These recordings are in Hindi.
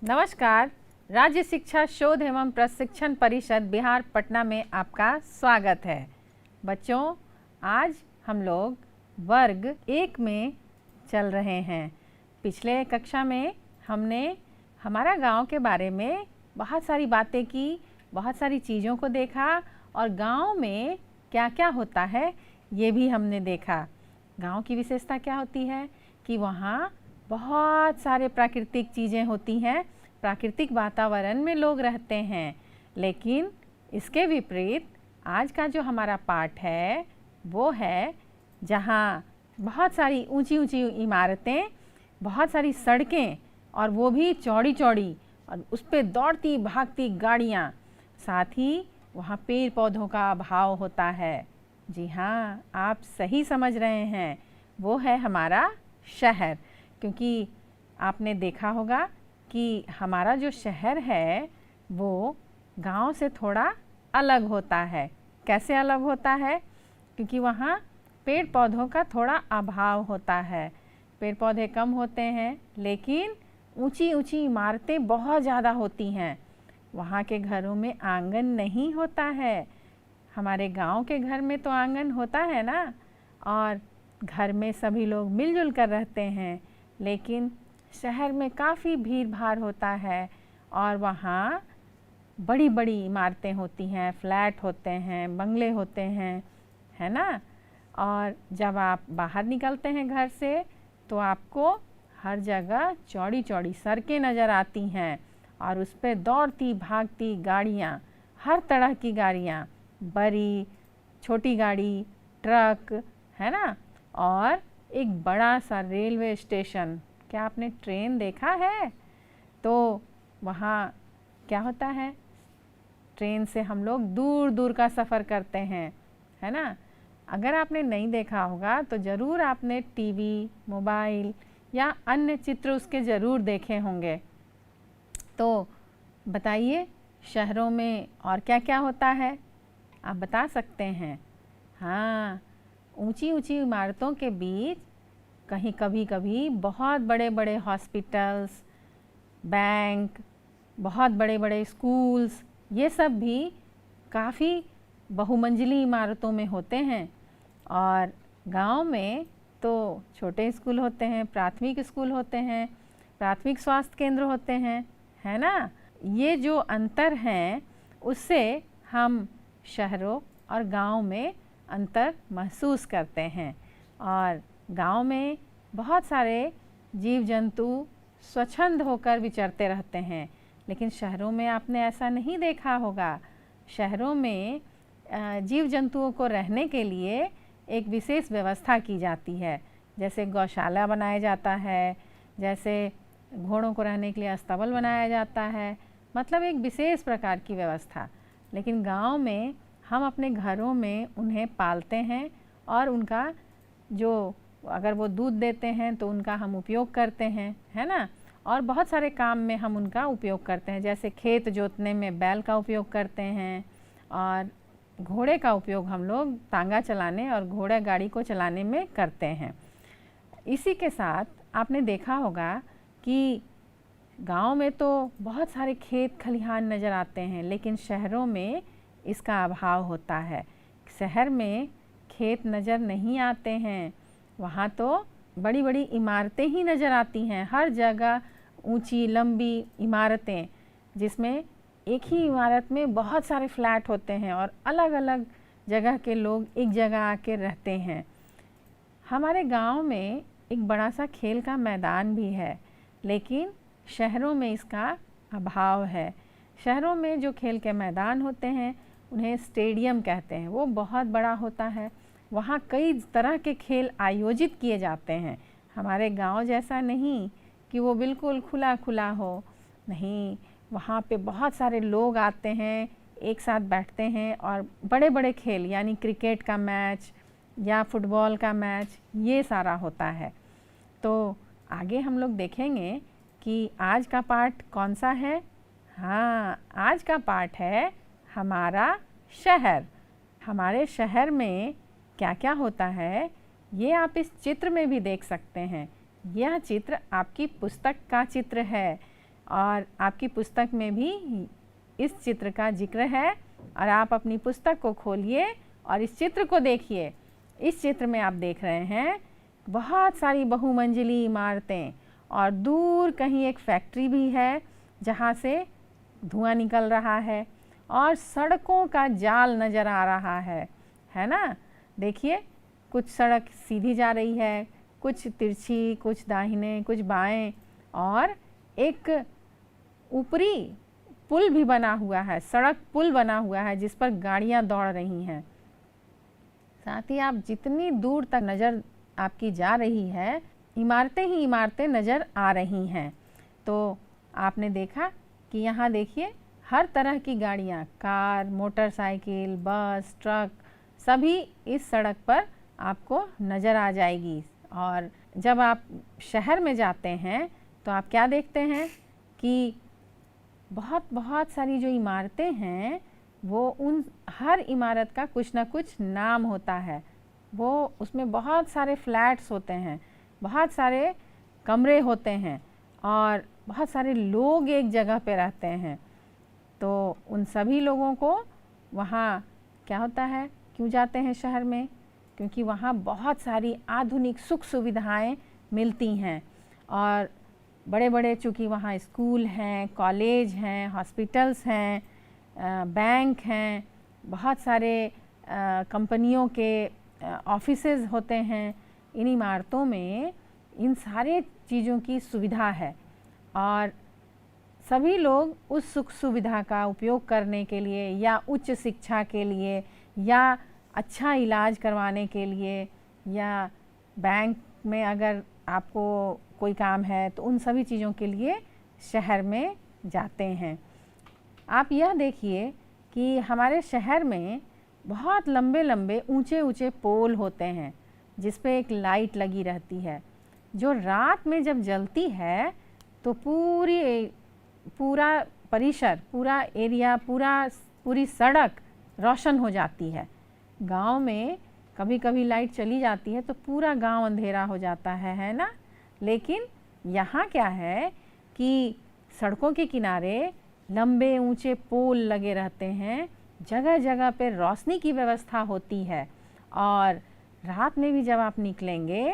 नमस्कार। राज्य शिक्षा शोध एवं प्रशिक्षण परिषद बिहार पटना में आपका स्वागत है। बच्चों, आज हम लोग वर्ग 1 में चल रहे हैं। पिछले कक्षा में हमने हमारा गांव के बारे में बहुत सारी बातें की, बहुत सारी चीज़ों को देखा और गांव में क्या क्या होता है ये भी हमने देखा। गांव की विशेषता क्या होती है कि वहाँ बहुत सारे प्राकृतिक चीज़ें होती हैं, प्राकृतिक वातावरण में लोग रहते हैं। लेकिन इसके विपरीत आज का जो हमारा पाठ है वो है जहाँ बहुत सारी ऊंची ऊंची इमारतें, बहुत सारी सड़कें और वो भी चौड़ी चौड़ी, और उस पर दौड़ती भागती गाड़ियाँ, साथ ही वहाँ पेड़ पौधों का अभाव होता है। जी हाँ, आप सही समझ रहे हैं, वो है हमारा शहर। क्योंकि आपने देखा होगा कि हमारा जो शहर है वो गांव से थोड़ा अलग होता है। कैसे अलग होता है? क्योंकि वहाँ पेड़ पौधों का थोड़ा अभाव होता है। पेड़ पौधे कम होते हैं लेकिन ऊंची ऊंची इमारतें बहुत ज़्यादा होती हैं। वहाँ के घरों में आंगन नहीं होता है। हमारे गांव के घर में तो आंगन होता है ना, और घर में सभी लोग मिलजुल कर रहते हैं। लेकिन शहर में काफ़ी भीड़ भाड़ होता है और वहाँ बड़ी बड़ी इमारतें होती हैं, फ्लैट होते हैं, बंगले होते हैं, है ना। और जब आप बाहर निकलते हैं घर से तो आपको हर जगह चौड़ी चौड़ी सड़कें नज़र आती हैं और उस पर दौड़ती भागती गाड़ियाँ, हर तरह की गाड़ियाँ, बड़ी छोटी गाड़ी, ट्रक, है ना। और एक बड़ा सा रेलवे स्टेशन। क्या आपने ट्रेन देखा है? तो वहाँ क्या होता है, ट्रेन से हम लोग दूर दूर का सफ़र करते हैं, है ना। अगर आपने नहीं देखा होगा तो ज़रूर आपने टीवी, मोबाइल या अन्य चित्र उसके ज़रूर देखे होंगे। तो बताइए, शहरों में और क्या क्या होता है, आप बता सकते हैं? हाँ, ऊंची ऊंची इमारतों के बीच कहीं कभी कभी बहुत बड़े बड़े हॉस्पिटल्स, बैंक, बहुत बड़े बड़े स्कूल्स, ये सब भी काफ़ी बहुमंजिली इमारतों में होते हैं। और गांव में तो छोटे स्कूल होते हैं, प्राथमिक स्कूल होते हैं, प्राथमिक स्वास्थ्य केंद्र होते हैं, है ना। ये जो अंतर हैं उससे हम शहरों और गांव में अंतर महसूस करते हैं। और गांव में बहुत सारे जीव जंतु स्वच्छंद होकर विचरते रहते हैं, लेकिन शहरों में आपने ऐसा नहीं देखा होगा। शहरों में जीव जंतुओं को रहने के लिए एक विशेष व्यवस्था की जाती है। जैसे गौशाला बनाया जाता है, जैसे घोड़ों को रहने के लिए अस्तबल बनाया जाता है, मतलब एक विशेष प्रकार की व्यवस्था। लेकिन गांव में हम अपने घरों में उन्हें पालते हैं और उनका जो, अगर वो दूध देते हैं तो उनका हम उपयोग करते हैं, है ना। और बहुत सारे काम में हम उनका उपयोग करते हैं, जैसे खेत जोतने में बैल का उपयोग करते हैं, और घोड़े का उपयोग हम लोग तांगा चलाने और घोड़ा गाड़ी को चलाने में करते हैं। इसी के साथ आपने देखा होगा कि गांव में तो बहुत सारे खेत खलिहान नज़र आते हैं, लेकिन शहरों में इसका अभाव होता है। शहर में खेत नज़र नहीं आते हैं, वहाँ तो बड़ी बड़ी इमारतें ही नज़र आती हैं, हर जगह ऊंची लंबी इमारतें, जिसमें एक ही इमारत में बहुत सारे फ्लैट होते हैं और अलग अलग जगह के लोग एक जगह आके रहते हैं। हमारे गांव में एक बड़ा सा खेल का मैदान भी है, लेकिन शहरों में इसका अभाव है। शहरों में जो खेल के मैदान होते हैं उन्हें स्टेडियम कहते हैं, वो बहुत बड़ा होता है, वहाँ कई तरह के खेल आयोजित किए जाते हैं। हमारे गांव जैसा नहीं कि वो बिल्कुल खुला खुला हो, नहीं, वहाँ पे बहुत सारे लोग आते हैं, एक साथ बैठते हैं और बड़े बड़े खेल, यानी क्रिकेट का मैच या फुटबॉल का मैच, ये सारा होता है। तो आगे हम लोग देखेंगे कि आज का पाठ कौन सा है। हाँ, आज का पाठ है हमारा शहर। हमारे शहर में क्या क्या होता है ये आप इस चित्र में भी देख सकते हैं। यह चित्र आपकी पुस्तक का चित्र है। और आपकी पुस्तक में भी इस चित्र का जिक्र है। और आप अपनी पुस्तक को खोलिए और इस चित्र को देखिए। इस चित्र में आप देख रहे हैं बहुत सारी बहुमंजिली इमारतें और दूर कहीं एक फैक्ट्री भी है जहाँ से धुआं निकल रहा है और सड़कों का जाल नज़र आ रहा है ना। देखिए, कुछ सड़क सीधी जा रही है, कुछ तिरछी, कुछ दाहिने, कुछ बाएं, और एक ऊपरी पुल भी बना हुआ है, सड़क पुल बना हुआ है जिस पर गाड़ियां दौड़ रही हैं। साथ ही आप जितनी दूर तक नज़र आपकी जा रही है, इमारतें ही इमारतें नज़र आ रही हैं। तो आपने देखा कि यहाँ देखिए हर तरह की गाड़ियाँ, कार, मोटरसाइकिल, बस, ट्रक, सभी इस सड़क पर आपको नज़र आ जाएगी। और जब आप शहर में जाते हैं तो आप क्या देखते हैं कि बहुत सारी जो इमारतें हैं वो उन हर इमारत का कुछ ना कुछ नाम होता है। वो उसमें बहुत सारे फ्लैट्स होते हैं, बहुत सारे कमरे होते हैं और बहुत सारे लोग एक जगह पे रहते हैं। तो उन सभी लोगों को वहाँ क्या होता है, क्यों जाते हैं शहर में? क्योंकि वहाँ बहुत सारी आधुनिक सुख सुविधाएं मिलती हैं और बड़े बड़े, चूँकि वहाँ स्कूल हैं, कॉलेज हैं, हॉस्पिटल्स हैं, बैंक हैं, बहुत सारे कंपनियों के ऑफिसेज होते हैं। इन इमारतों में इन सारे चीज़ों की सुविधा है और सभी लोग उस सुख सुविधा का उपयोग करने के लिए या उच्च शिक्षा के लिए या अच्छा इलाज करवाने के लिए या बैंक में अगर आपको कोई काम है तो उन सभी चीज़ों के लिए शहर में जाते हैं। आप यह देखिए कि हमारे शहर में बहुत लंबे लंबे ऊंचे ऊंचे पोल होते हैं जिस पे एक लाइट लगी रहती है, जो रात में जब जलती है तो पूरा परिसर, पूरा एरिया, पूरी सड़क रोशन हो जाती है। गांव में कभी कभी लाइट चली जाती है तो पूरा गांव अंधेरा हो जाता है ना। लेकिन यहाँ क्या है कि सड़कों के किनारे लंबे ऊंचे पोल लगे रहते हैं, जगह जगह पे रोशनी की व्यवस्था होती है और रात में भी जब आप निकलेंगे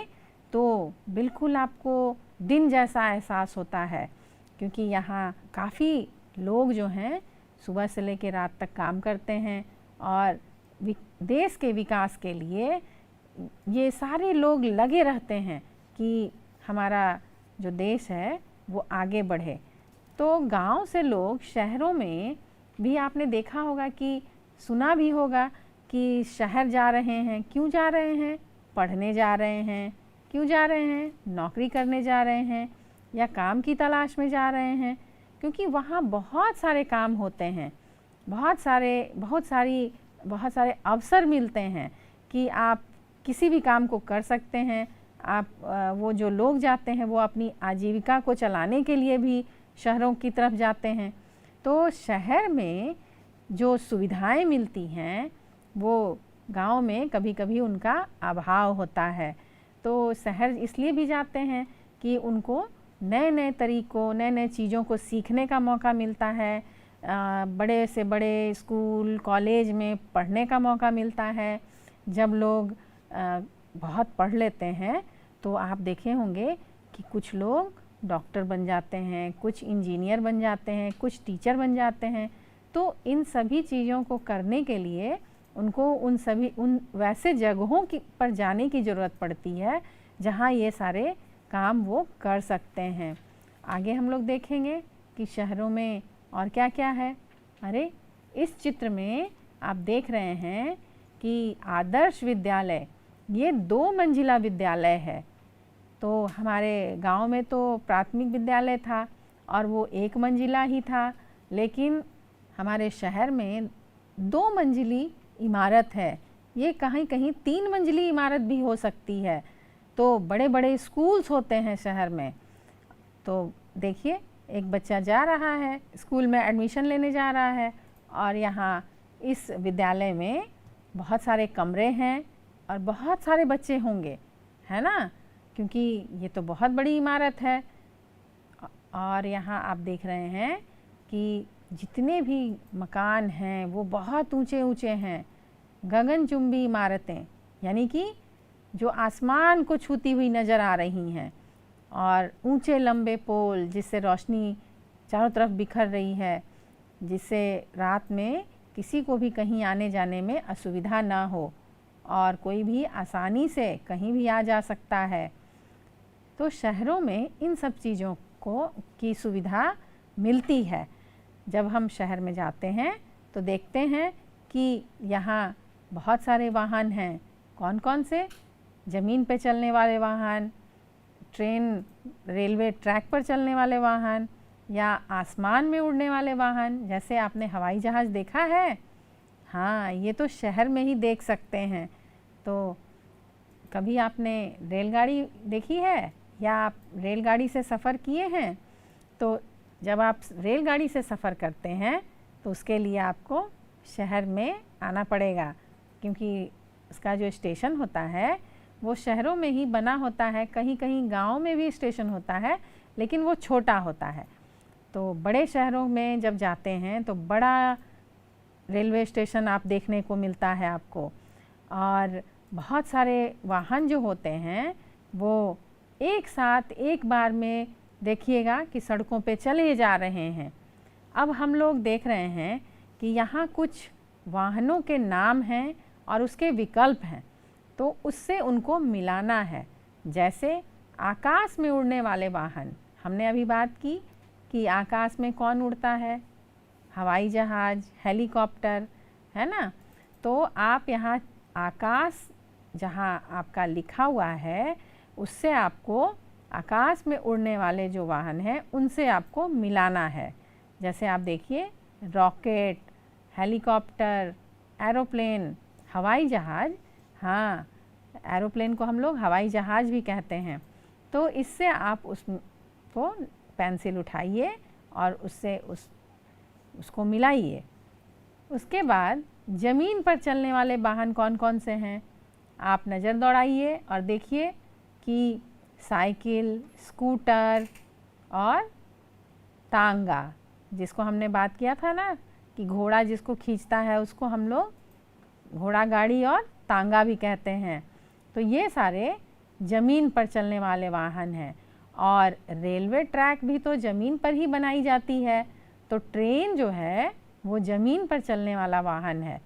तो बिल्कुल आपको दिन जैसा एहसास होता है, क्योंकि यहाँ काफ़ी लोग जो हैं सुबह से लेकर रात तक काम करते हैं और देश के विकास के लिए ये सारे लोग लगे रहते हैं कि हमारा जो देश है वो आगे बढ़े। तो गांव से लोग शहरों में भी आपने देखा होगा कि सुना भी होगा कि शहर जा रहे हैं। क्यों जा रहे हैं? पढ़ने जा रहे हैं। क्यों जा रहे हैं? नौकरी करने जा रहे हैं या काम की तलाश में जा रहे हैं, क्योंकि वहाँ बहुत सारे काम होते हैं, बहुत सारे अवसर मिलते हैं कि आप किसी भी काम को कर सकते हैं। आप वो जो लोग जाते हैं वो अपनी आजीविका को चलाने के लिए भी शहरों की तरफ जाते हैं। तो शहर में जो सुविधाएं मिलती हैं वो गांव में कभी कभी उनका अभाव होता है। तो शहर इसलिए भी जाते हैं कि उनको नए नए तरीक़ों, नए नए चीज़ों को सीखने का मौका मिलता है, बड़े से बड़े स्कूल कॉलेज में पढ़ने का मौका मिलता है। जब लोग बहुत पढ़ लेते हैं तो आप देखे होंगे कि कुछ लोग डॉक्टर बन जाते हैं, कुछ इंजीनियर बन जाते हैं, कुछ टीचर बन जाते हैं। तो इन सभी चीज़ों को करने के लिए उनको उन वैसे जगहों पर जाने की ज़रूरत पड़ती है जहाँ ये सारे काम वो कर सकते हैं। आगे हम लोग देखेंगे कि शहरों में और क्या क्या है। अरे, इस चित्र में आप देख रहे हैं कि आदर्श विद्यालय, ये 2 मंजिला विद्यालय है। तो हमारे गांव में तो प्राथमिक विद्यालय था और वो 1 मंजिला ही था, लेकिन हमारे शहर में 2 मंजिली इमारत है। ये कहीं कहीं 3 मंजिली इमारत भी हो सकती है। तो बड़े बड़े स्कूल्स होते हैं शहर में। तो देखिए, एक बच्चा जा रहा है, स्कूल में एडमिशन लेने जा रहा है और यहाँ इस विद्यालय में बहुत सारे कमरे हैं और बहुत सारे बच्चे होंगे, है ना, क्योंकि ये तो बहुत बड़ी इमारत है। और यहाँ आप देख रहे हैं कि जितने भी मकान हैं वो बहुत ऊंचे ऊंचे हैं, गगनचुंबी इमारतें, यानी कि जो आसमान को छूती हुई नज़र आ रही हैं, और ऊंचे लंबे पोल जिससे रोशनी चारों तरफ बिखर रही है, जिससे रात में किसी को भी कहीं आने जाने में असुविधा ना हो और कोई भी आसानी से कहीं भी आ जा सकता है। तो शहरों में इन सब चीज़ों की सुविधा मिलती है। जब हम शहर में जाते हैं तो देखते हैं कि यहाँ बहुत सारे वाहन हैं। कौन कौन से? ज़मीन पे चलने वाले वाहन, ट्रेन रेलवे ट्रैक पर चलने वाले वाहन, या आसमान में उड़ने वाले वाहन, जैसे आपने हवाई जहाज़ देखा है। हाँ, ये तो शहर में ही देख सकते हैं। तो कभी आपने रेलगाड़ी देखी है या आप रेलगाड़ी से सफ़र किए हैं? तो जब आप रेलगाड़ी से सफ़र करते हैं तो उसके लिए आपको शहर में आना पड़ेगा, क्योंकि उसका जो स्टेशन होता है वो शहरों में ही बना होता है। कहीं कहीं गाँव में भी स्टेशन होता है, लेकिन वो छोटा होता है। तो बड़े शहरों में जब जाते हैं तो बड़ा रेलवे स्टेशन आप देखने को मिलता है आपको, और बहुत सारे वाहन जो होते हैं वो एक साथ एक बार में देखिएगा कि सड़कों पे चले जा रहे हैं। अब हम लोग देख रहे हैं कि यहाँ कुछ वाहनों के नाम हैं और उसके विकल्प हैं, तो उससे उनको मिलाना है। जैसे आकाश में उड़ने वाले वाहन, हमने अभी बात की कि आकाश में कौन उड़ता है? हवाई जहाज़, हेलीकॉप्टर, है ना। तो आप यहाँ आकाश जहाँ आपका लिखा हुआ है उससे आपको आकाश में उड़ने वाले जो वाहन हैं उनसे आपको मिलाना है। जैसे आप देखिए, रॉकेट, हेलीकॉप्टर, एरोप्लेन, हवाई जहाज़। हाँ, एरोप्लेन को हम लोग हवाई जहाज़ भी कहते हैं। तो इससे आप उसको पेंसिल उठाइए और उससे उसको मिलाइए। उसके बाद ज़मीन पर चलने वाले वाहन कौन कौन से हैं? आप नज़र दौड़ाइए और देखिए कि साइकिल, स्कूटर और तांगा, जिसको हमने बात किया था ना कि घोड़ा जिसको खींचता है उसको हम लोग घोड़ा गाड़ी और तांगा भी कहते हैं। तो ये सारे ज़मीन पर चलने वाले वाहन हैं। और रेलवे ट्रैक भी तो ज़मीन पर ही बनाई जाती है, तो ट्रेन जो है वो ज़मीन पर चलने वाला वाहन है।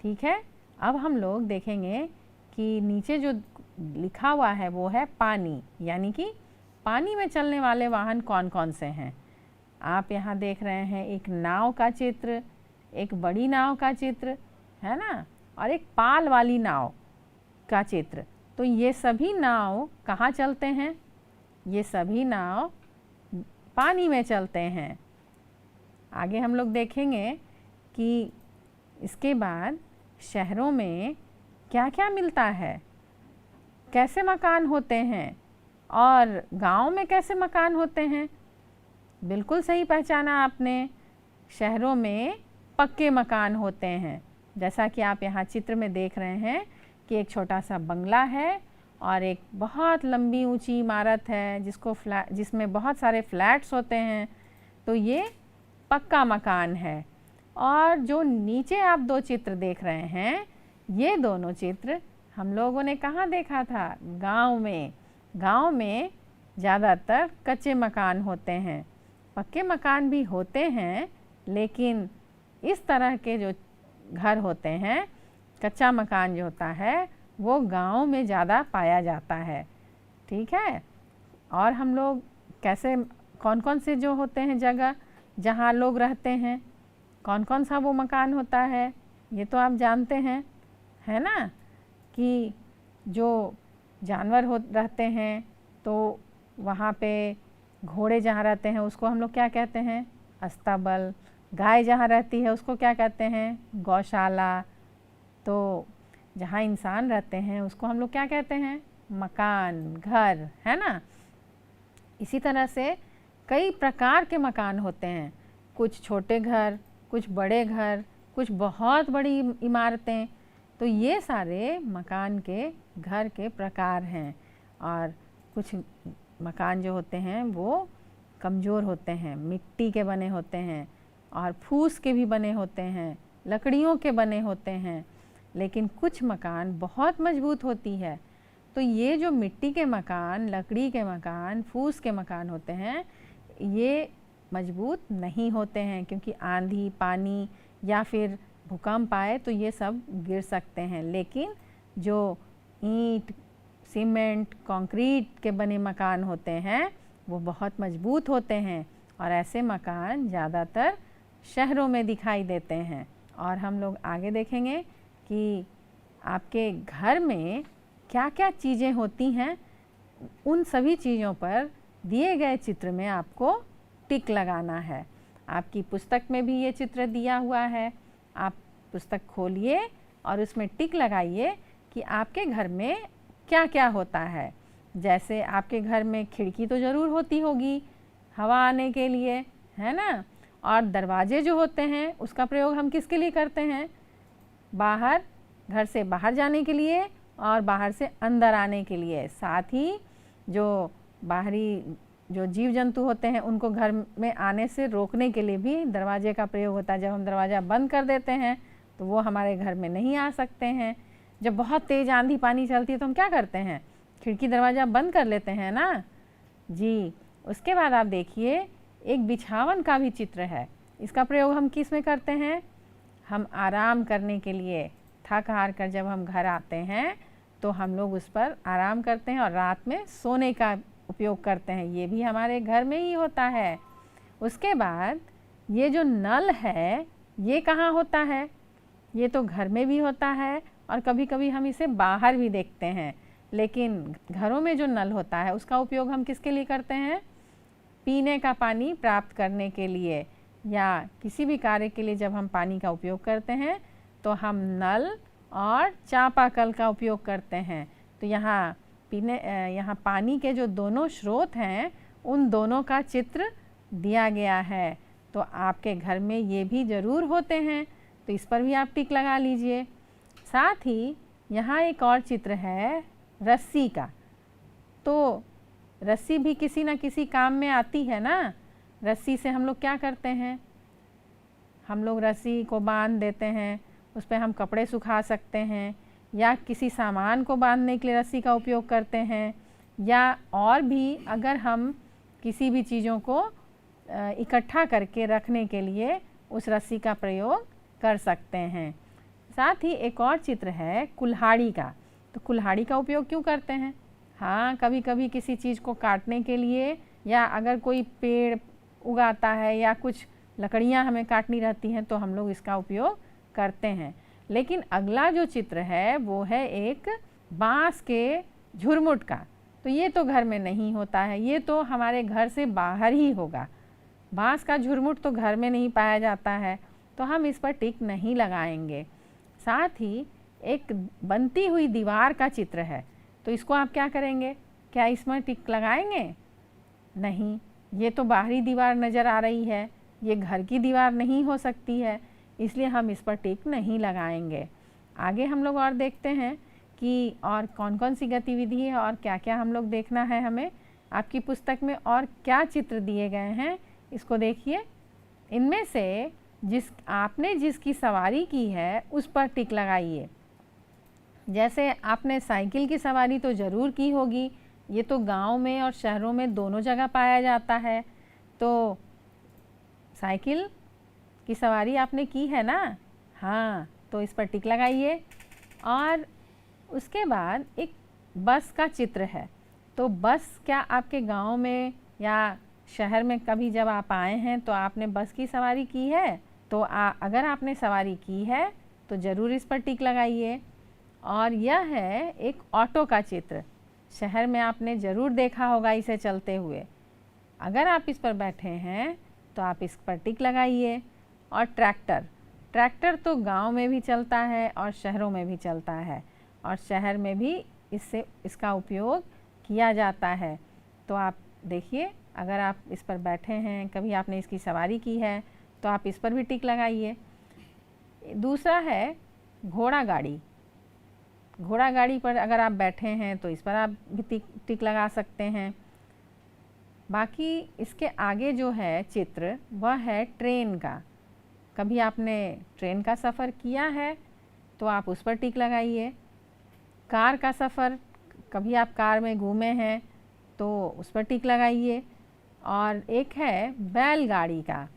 ठीक है, अब हम लोग देखेंगे कि नीचे जो लिखा हुआ है वो है पानी, यानी कि पानी में चलने वाले वाहन कौन कौन से हैं। आप यहाँ देख रहे हैं एक नाव का चित्र, एक बड़ी नाव का चित्र, है ना, और एक पाल वाली नाव का चित्र। तो ये सभी नाव कहाँ चलते हैं? ये सभी नाव पानी में चलते हैं। आगे हम लोग देखेंगे कि इसके बाद शहरों में क्या क्या मिलता है, कैसे मकान होते हैं, और गांव में कैसे मकान होते हैं। बिल्कुल सही पहचाना आपने, शहरों में पक्के मकान होते हैं। जैसा कि आप यहाँ चित्र में देख रहे हैं कि एक छोटा सा बंगला है और एक बहुत लंबी ऊंची इमारत है जिसमें बहुत सारे फ्लैट्स होते हैं। तो ये पक्का मकान है। और जो नीचे आप दो चित्र देख रहे हैं, ये दोनों चित्र हम लोगों ने कहाँ देखा था? गांव में। गांव में ज़्यादातर कच्चे मकान होते हैं, पक्के मकान भी होते हैं, लेकिन इस तरह के जो घर होते हैं, कच्चा मकान जो होता है वो गांव में ज़्यादा पाया जाता है। ठीक है, और हम लोग कैसे, कौन कौन से जो होते हैं जगह जहाँ लोग रहते हैं, कौन कौन सा वो मकान होता है, ये तो आप जानते हैं, है ना, कि जो जानवर रहते हैं तो वहाँ पे घोड़े जहाँ रहते हैं उसको हम लोग क्या कहते हैं? अस्तबल। गाय जहाँ रहती है उसको क्या कहते हैं? गौशाला। तो जहाँ इंसान रहते हैं उसको हम लोग क्या कहते हैं? मकान, घर, है ना। इसी तरह से कई प्रकार के मकान होते हैं, कुछ छोटे घर, कुछ बड़े घर, कुछ बहुत बड़ी इमारतें। तो ये सारे मकान के घर के प्रकार हैं। और कुछ मकान जो होते हैं वो कमज़ोर होते हैं, मिट्टी के बने होते हैं और फूस के भी बने होते हैं, लकड़ियों के बने होते हैं, लेकिन कुछ मकान बहुत मजबूत होती है। तो ये जो मिट्टी के मकान, लकड़ी के मकान, फूस के मकान होते हैं, ये मजबूत नहीं होते हैं, क्योंकि आंधी, पानी या फिर भूकंप आए तो ये सब गिर सकते हैं। लेकिन जो ईंट, सीमेंट, कंक्रीट के बने मकान होते हैं वो बहुत मजबूत होते हैं और ऐसे मकान ज़्यादातर शहरों में दिखाई देते हैं। और हम लोग आगे देखेंगे कि आपके घर में क्या क्या चीज़ें होती हैं, उन सभी चीज़ों पर दिए गए चित्र में आपको टिक लगाना है। आपकी पुस्तक में भी ये चित्र दिया हुआ है, आप पुस्तक खोलिए और उसमें टिक लगाइए कि आपके घर में क्या क्या होता है। जैसे आपके घर में खिड़की तो ज़रूर होती होगी हवा आने के लिए, है ना, और दरवाजे जो होते हैं उसका प्रयोग हम किसके लिए करते हैं? बाहर, घर से बाहर जाने के लिए और बाहर से अंदर आने के लिए। साथ ही जो बाहरी जो जीव जंतु होते हैं उनको घर में आने से रोकने के लिए भी दरवाजे का प्रयोग होता है। जब हम दरवाज़ा बंद कर देते हैं तो वो हमारे घर में नहीं आ सकते हैं। जब बहुत तेज़ आंधी पानी चलती है तो हम क्या करते हैं? खिड़की दरवाज़ा बंद कर लेते हैं ना जी। उसके बाद आप देखिए एक बिछावन का भी चित्र है। इसका प्रयोग हम किस में करते हैं? हम आराम करने के लिए, थक हार कर जब हम घर आते हैं तो हम लोग उस पर आराम करते हैं और रात में सोने का उपयोग करते हैं। ये भी हमारे घर में ही होता है। उसके बाद ये जो नल है ये कहाँ होता है? ये तो घर में भी होता है और कभी कभी हम इसे बाहर भी देखते हैं। लेकिन घरों में जो नल होता है उसका उपयोग हम किसके लिए करते हैं? पीने का पानी प्राप्त करने के लिए या किसी भी कार्य के लिए जब हम पानी का उपयोग करते हैं तो हम नल और चापाकल का उपयोग करते हैं। तो यहाँ पानी के जो दोनों स्रोत हैं उन दोनों का चित्र दिया गया है। तो आपके घर में ये भी ज़रूर होते हैं, तो इस पर भी आप टिक लगा लीजिए। साथ ही यहाँ एक और चित्र है रस्सी का। तो रस्सी भी किसी न किसी काम में आती है ना। रस्सी से हम लोग क्या करते हैं? हम लोग रस्सी को बांध देते हैं, उस पर हम कपड़े सुखा सकते हैं या किसी सामान को बांधने के लिए रस्सी का उपयोग करते हैं, या और भी अगर हम किसी भी चीज़ों को इकट्ठा करके रखने के लिए उस रस्सी का प्रयोग कर सकते हैं। साथ ही एक और चित्र है कुल्हाड़ी का। तो कुल्हाड़ी का उपयोग क्यों करते हैं? हाँ, कभी कभी किसी चीज़ को काटने के लिए, या अगर कोई पेड़ उगाता है या कुछ लकड़ियाँ हमें काटनी रहती हैं तो हम लोग इसका उपयोग करते हैं। लेकिन अगला जो चित्र है वो है एक बांस के झुरमुट का। तो ये तो घर में नहीं होता है, ये तो हमारे घर से बाहर ही होगा। बांस का झुरमुट तो घर में नहीं पाया जाता है, तो हम इस पर टिक नहीं लगाएंगे। साथ ही एक बनती हुई दीवार का चित्र है। तो इसको आप क्या करेंगे? क्या इसमें टिक लगाएंगे? नहीं, ये तो बाहरी दीवार नज़र आ रही है, ये घर की दीवार नहीं हो सकती है, इसलिए हम इस पर टिक नहीं लगाएंगे। आगे हम लोग और देखते हैं कि और कौन कौन सी गतिविधि है और क्या क्या हम लोग देखना है हमें। आपकी पुस्तक में और क्या चित्र दिए गए हैं इसको देखिए। इनमें से आपने जिसकी सवारी की है उस पर टिक लगाइए। जैसे आपने साइकिल की सवारी तो ज़रूर की होगी, ये तो गांव में और शहरों में दोनों जगह पाया जाता है। तो साइकिल की सवारी आपने की है ना? हाँ, तो इस पर टिक लगाइए। और उसके बाद एक बस का चित्र है। तो बस क्या आपके गांव में या शहर में कभी जब आप आए हैं तो आपने बस की सवारी की है? तो अगर आपने सवारी की है तो ज़रूर इस पर टिक लगाइए। और यह है एक ऑटो का चित्र। शहर में आपने ज़रूर देखा होगा इसे चलते हुए। अगर आप इस पर बैठे हैं तो आप इस पर टिक लगाइए। और ट्रैक्टर तो गांव में भी चलता है और शहरों में भी चलता है, और शहर में भी इसका उपयोग किया जाता है। तो आप देखिए, अगर आप इस पर बैठे हैं, कभी आपने इसकी सवारी की है तो आप इस पर भी टिक लगाइए। दूसरा है घोड़ा गाड़ी। घोड़ा गाड़ी पर अगर आप बैठे हैं तो इस पर आप भी टिक लगा सकते हैं। बाकी इसके आगे जो है चित्र वह है ट्रेन का। कभी आपने ट्रेन का सफ़र किया है तो आप उस पर टिक लगाइए। कार का सफ़र, कभी आप कार में घूमे हैं तो उस पर टिक लगाइए। और एक है बैलगाड़ी का।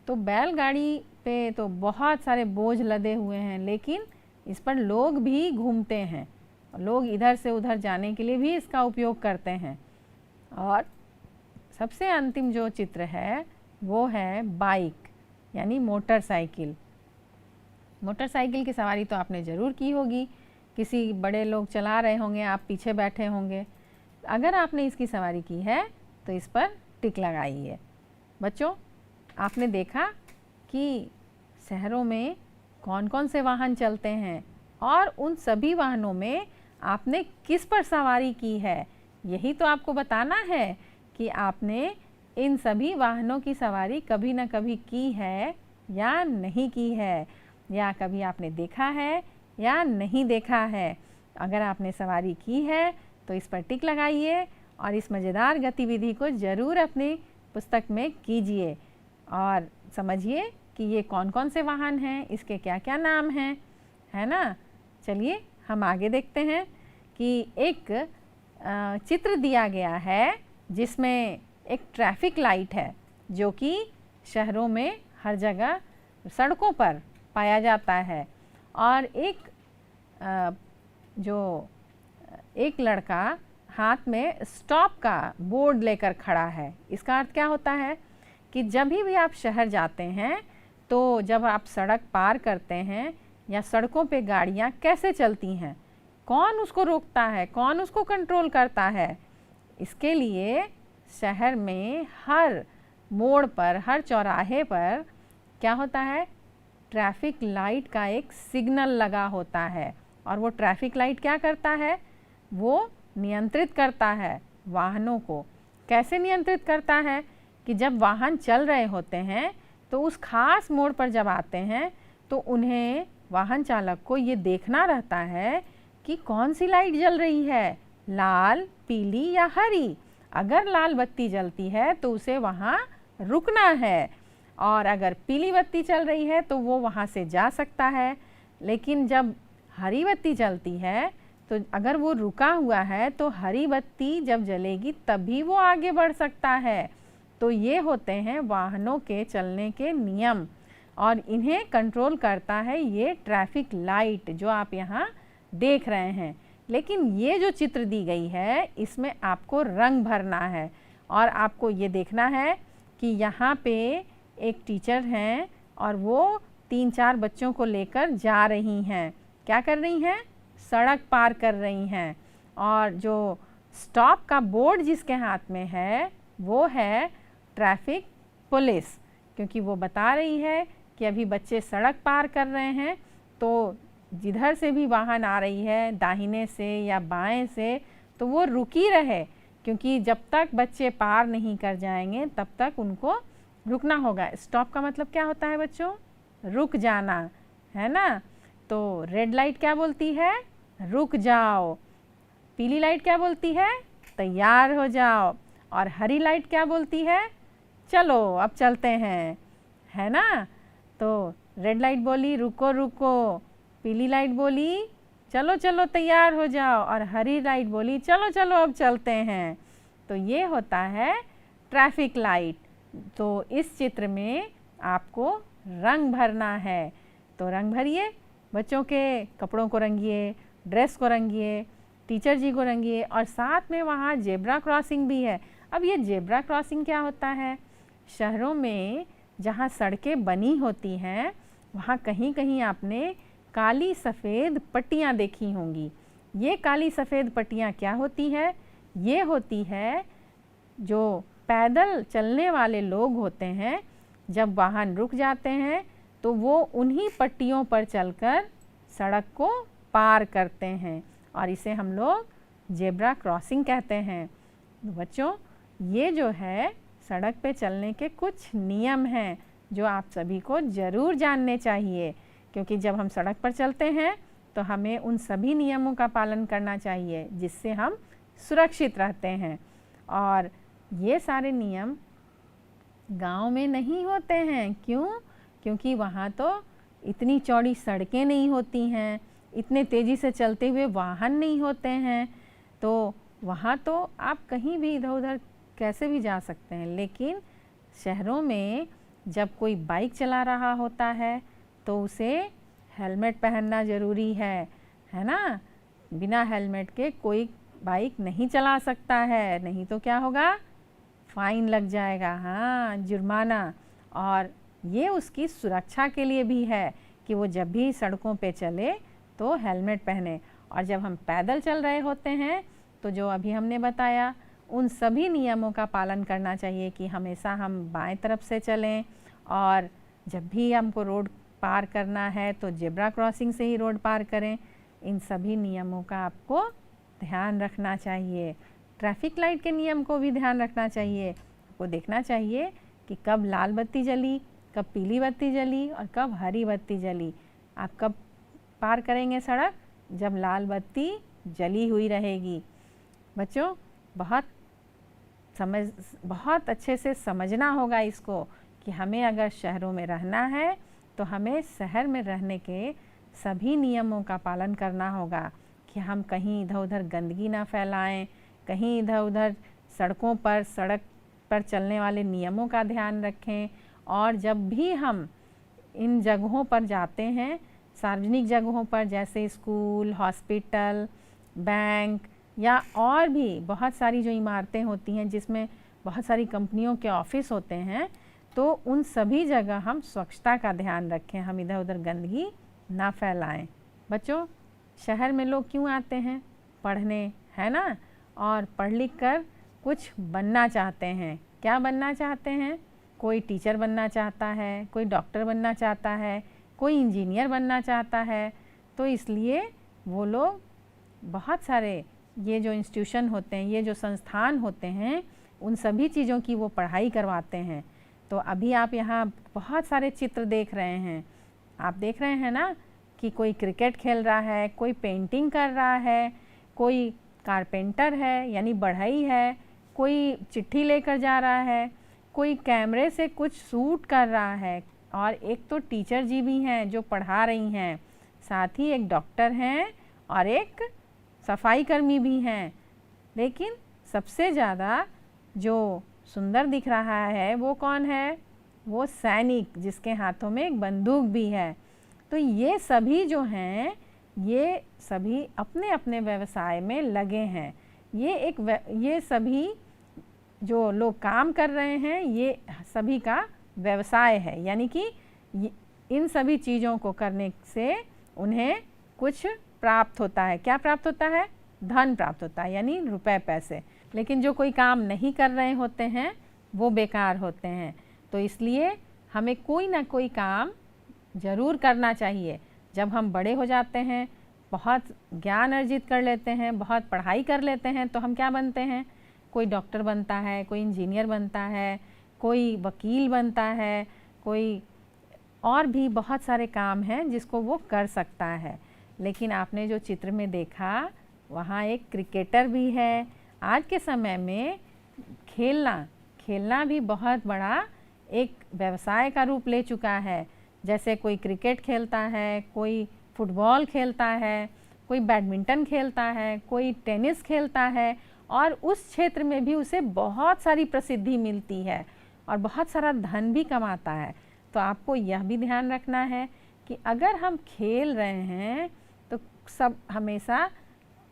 तो बैलगाड़ी पे तो बहुत सारे बोझ लदे हुए हैं, लेकिन इस पर लोग भी घूमते हैं। लोग इधर से उधर जाने के लिए भी इसका उपयोग करते हैं। और सबसे अंतिम जो चित्र है वो है बाइक यानी मोटरसाइकिल। मोटरसाइकिल की सवारी तो आपने ज़रूर की होगी, किसी बड़े लोग चला रहे होंगे, आप पीछे बैठे होंगे। अगर आपने इसकी सवारी की है तो इस पर टिक लगाइए। बच्चों, आपने देखा कि शहरों में कौन कौन से वाहन चलते हैं और उन सभी वाहनों में आपने किस पर सवारी की है। यही तो आपको बताना है कि आपने इन सभी वाहनों की सवारी कभी ना कभी की है या नहीं की है, या कभी आपने देखा है या नहीं देखा है। अगर आपने सवारी की है तो इस पर टिक लगाइए और इस मज़ेदार गतिविधि को ज़रूर अपनी पुस्तक में कीजिए और समझिए कि ये कौन कौन से वाहन हैं, इसके क्या क्या नाम हैं, है ना। चलिए हम आगे देखते हैं कि एक चित्र दिया गया है जिसमें एक ट्रैफिक लाइट है जो कि शहरों में हर जगह सड़कों पर पाया जाता है। और एक लड़का हाथ में स्टॉप का बोर्ड लेकर खड़ा है। इसका अर्थ क्या होता है कि जब भी आप शहर जाते हैं तो जब आप सड़क पार करते हैं या सड़कों पे गाड़ियाँ कैसे चलती हैं, कौन उसको रोकता है, कौन उसको कंट्रोल करता है, इसके लिए शहर में हर मोड़ पर, हर चौराहे पर क्या होता है, ट्रैफिक लाइट का एक सिग्नल लगा होता है। और वो ट्रैफिक लाइट क्या करता है, वो नियंत्रित करता है वाहनों को। कैसे नियंत्रित करता है कि जब वाहन चल रहे होते हैं तो उस खास मोड़ पर जब आते हैं तो उन्हें, वाहन चालक को ये देखना रहता है कि कौन सी लाइट जल रही है, लाल, पीली या हरी। अगर लाल बत्ती जलती है तो उसे वहाँ रुकना है, और अगर पीली बत्ती चल रही है तो वो वहाँ से जा सकता है। लेकिन जब हरी बत्ती जलती है तो अगर वो रुका हुआ है तो हरी बत्ती जब जलेगी तभी वो आगे बढ़ सकता है। तो ये होते हैं वाहनों के चलने के नियम, और इन्हें कंट्रोल करता है ये ट्रैफिक लाइट जो आप यहाँ देख रहे हैं। लेकिन ये जो चित्र दी गई है इसमें आपको रंग भरना है, और आपको ये देखना है कि यहाँ पे एक टीचर हैं और वो 3-4 बच्चों को लेकर जा रही हैं। क्या कर रही हैं, सड़क पार कर रही हैं। और जो स्टॉप का बोर्ड जिसके हाथ में है वो है ट्रैफिक पुलिस, क्योंकि वो बता रही है कि अभी बच्चे सड़क पार कर रहे हैं, तो जिधर से भी वाहन आ रही है, दाहिने से या बाएं से, तो वो रुकी रहे, क्योंकि जब तक बच्चे पार नहीं कर जाएंगे तब तक उनको रुकना होगा। स्टॉप का मतलब क्या होता है बच्चों, रुक जाना, है ना। तो रेड लाइट क्या बोलती है, रुक जाओ। पीली लाइट क्या बोलती है, तैयार हो जाओ। और हरी लाइट क्या बोलती है, चलो अब चलते हैं, है ना। तो रेड लाइट बोली रुको रुको, पीली लाइट बोली चलो चलो तैयार हो जाओ, और हरी लाइट बोली चलो चलो अब चलते हैं। तो ये होता है ट्रैफिक लाइट। तो इस चित्र में आपको रंग भरना है, तो रंग भरिए, बच्चों के कपड़ों को रंगिए, ड्रेस को रंगिए, टीचर जी को रंगिए, और साथ में वहाँ जेब्रा क्रॉसिंग भी है। अब ये जेब्रा क्रॉसिंग क्या होता है, शहरों में जहाँ सड़कें बनी होती हैं वहाँ कहीं कहीं आपने काली सफ़ेद पट्टियाँ देखी होंगी। ये काली सफ़ेद पट्टियाँ क्या होती है, ये होती है जो पैदल चलने वाले लोग होते हैं, जब वाहन रुक जाते हैं तो वो उन्हीं पट्टियों पर चलकर सड़क को पार करते हैं, और इसे हम लोग जेब्रा क्रॉसिंग कहते हैं। बच्चों, ये जो है सड़क पे चलने के कुछ नियम हैं जो आप सभी को ज़रूर जानने चाहिए, क्योंकि जब हम सड़क पर चलते हैं तो हमें उन सभी नियमों का पालन करना चाहिए जिससे हम सुरक्षित रहते हैं। और ये सारे नियम गांव में नहीं होते हैं। क्यों? क्योंकि वहाँ तो इतनी चौड़ी सड़कें नहीं होती हैं, इतने तेज़ी से चलते हुए वाहन नहीं होते हैं, तो वहाँ तो आप कहीं भी इधर उधर कैसे भी जा सकते हैं। लेकिन शहरों में जब कोई बाइक चला रहा होता है तो उसे हेलमेट पहनना ज़रूरी है ना। बिना हेलमेट के कोई बाइक नहीं चला सकता है, नहीं तो क्या होगा? फ़ाइन लग जाएगा, हाँ, जुर्माना। और ये उसकी सुरक्षा के लिए भी है कि वो जब भी सड़कों पे चले तो हेलमेट पहने। और जब हम पैदल चल रहे होते हैं तो जो अभी हमने बताया उन सभी नियमों का पालन करना चाहिए कि हमेशा हम बाएं तरफ से चलें, और जब भी हमको रोड पार करना है तो जेब्रा क्रॉसिंग से ही रोड पार करें। इन सभी नियमों का आपको ध्यान रखना चाहिए। ट्रैफिक लाइट के नियम को भी ध्यान रखना चाहिए। आपको देखना चाहिए कि कब लाल बत्ती जली, कब पीली बत्ती जली और कब हरी बत्ती जली। आप कब पार करेंगे सड़क? जब लाल बत्ती जली हुई रहेगी। बच्चों, बहुत अच्छे से समझना होगा इसको कि हमें अगर शहरों में रहना है तो हमें शहर में रहने के सभी नियमों का पालन करना होगा कि हम कहीं इधर उधर गंदगी ना फैलाएं, कहीं इधर उधर सड़क पर चलने वाले नियमों का ध्यान रखें। और जब भी हम इन जगहों पर जाते हैं, सार्वजनिक जगहों पर जैसे स्कूल, हॉस्पिटल, बैंक या और भी बहुत सारी जो इमारतें होती हैं जिसमें बहुत सारी कंपनियों के ऑफिस होते हैं, तो उन सभी जगह हम स्वच्छता का ध्यान रखें, हम इधर उधर गंदगी ना फैलाएं। बच्चों, शहर में लोग क्यों आते हैं? पढ़ने, है ना। और पढ़ लिख कर कुछ बनना चाहते हैं। क्या बनना चाहते हैं? कोई टीचर बनना चाहता है, कोई डॉक्टर बनना चाहता है, कोई इंजीनियर बनना चाहता है। तो इसलिए वो लोग बहुत सारे ये जो इंस्टीट्यूशन होते हैं, ये जो संस्थान होते हैं, उन सभी चीज़ों की वो पढ़ाई करवाते हैं। तो अभी आप यहाँ बहुत सारे चित्र देख रहे हैं। आप देख रहे हैं ना कि कोई क्रिकेट खेल रहा है, कोई पेंटिंग कर रहा है, कोई कारपेंटर है यानी बढ़ई है, कोई चिट्ठी लेकर जा रहा है, कोई कैमरे से कुछ शूट कर रहा है, और एक तो टीचर जी भी हैं जो पढ़ा रही हैं, साथ ही एक डॉक्टर हैं और एक सफाई कर्मी भी हैं। लेकिन सबसे ज़्यादा जो सुंदर दिख रहा है वो कौन है? वो सैनिक, जिसके हाथों में एक बंदूक भी है। तो ये सभी जो हैं, ये सभी अपने अपने व्यवसाय में लगे हैं। ये सभी जो लोग काम कर रहे हैं, ये सभी का व्यवसाय है। यानी कि इन सभी चीज़ों को करने से उन्हें कुछ प्राप्त होता है। क्या प्राप्त होता है? धन प्राप्त होता है, यानी रुपए पैसे। लेकिन जो कोई काम नहीं कर रहे होते हैं वो बेकार होते हैं। तो इसलिए हमें कोई ना कोई काम ज़रूर करना चाहिए। जब हम बड़े हो जाते हैं, बहुत ज्ञान अर्जित कर लेते हैं, बहुत पढ़ाई कर लेते हैं, तो हम क्या बनते हैं? कोई डॉक्टर बनता है, कोई इंजीनियर बनता है, कोई वकील बनता है, कोई और भी बहुत सारे काम हैं जिसको वो कर सकता है। लेकिन आपने जो चित्र में देखा, वहाँ एक क्रिकेटर भी है। आज के समय में खेलना भी बहुत बड़ा एक व्यवसाय का रूप ले चुका है। जैसे कोई क्रिकेट खेलता है, कोई फुटबॉल खेलता है, कोई बैडमिंटन खेलता है, कोई टेनिस खेलता है, और उस क्षेत्र में भी उसे बहुत सारी प्रसिद्धि मिलती है और बहुत सारा धन भी कमाता है। तो आपको यह भी ध्यान रखना है कि अगर हम खेल रहे हैं तो सब हमेशा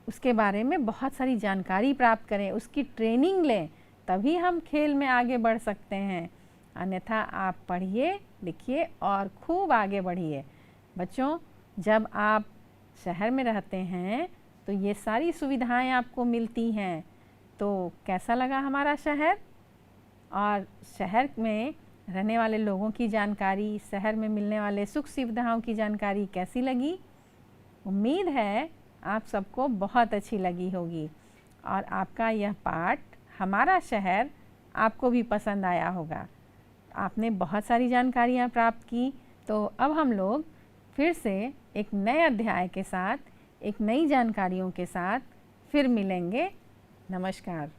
उसके बारे में बहुत सारी जानकारी प्राप्त करें, उसकी ट्रेनिंग लें, तभी हम खेल में आगे बढ़ सकते हैं। अन्यथा आप पढ़िए, लिखिए और खूब आगे बढ़िए। बच्चों, जब आप शहर में रहते हैं तो ये सारी सुविधाएं आपको मिलती हैं। तो कैसा लगा हमारा शहर? और शहर में रहने वाले लोगों की जानकारी, शहर में मिलने वाले सुख सुविधाओं की जानकारी कैसी लगी? उम्मीद है आप सबको बहुत अच्छी लगी होगी और आपका यह पाठ हमारा शहर आपको भी पसंद आया होगा। आपने बहुत सारी जानकारियाँ प्राप्त की। तो अब हम लोग फिर से एक नए अध्याय के साथ, एक नई जानकारियों के साथ फिर मिलेंगे। नमस्कार।